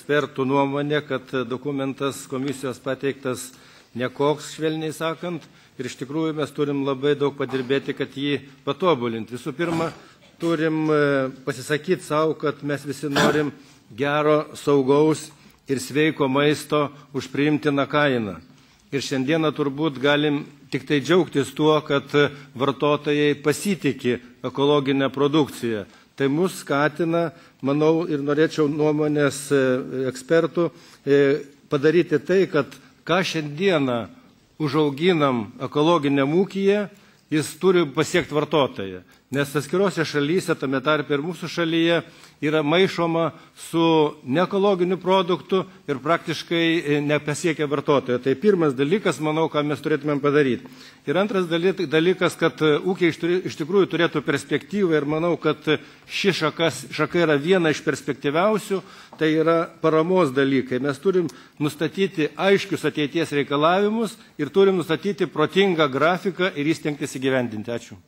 ekspertų nuomonė, kad dokumentas komisijos pateiktas nekoks, švelniai sakant, ir iš tikrųjų mes turim labai daug padirbėti, kad jį patobulinti. Visų pirma, turim pasisakyti savo, kad mes visi norim gero, saugaus ir sveiko maisto už priimtiną kainą. Ir šiandieną turbūt galim tik tai džiaugtis tuo, kad vartotojai pasitiki ekologinę produkciją. Tai mus skatina, manau, ir norėčiau nuomonės ekspertų padaryti tai, kad ką šiandieną užauginam ekologiniam ūkyje, jis turi pasiekti vartotoją. Nes atskirose šalyse, tame tarpe ir mūsų šalyje, yra maišoma su neekologiniu produktu ir praktiškai nepasiekia vartotojo. Tai pirmas dalykas, manau, ką mes turėtumėm padaryti. Ir antras dalykas, kad ūkiai iš tikrųjų turėtų perspektyvą ir manau, kad ši šaka yra viena iš perspektyviausių, tai yra paramos dalykai. Mes turim nustatyti aiškius ateities reikalavimus ir turim nustatyti protingą grafiką ir įstengtis įgyvendinti. Ačiū.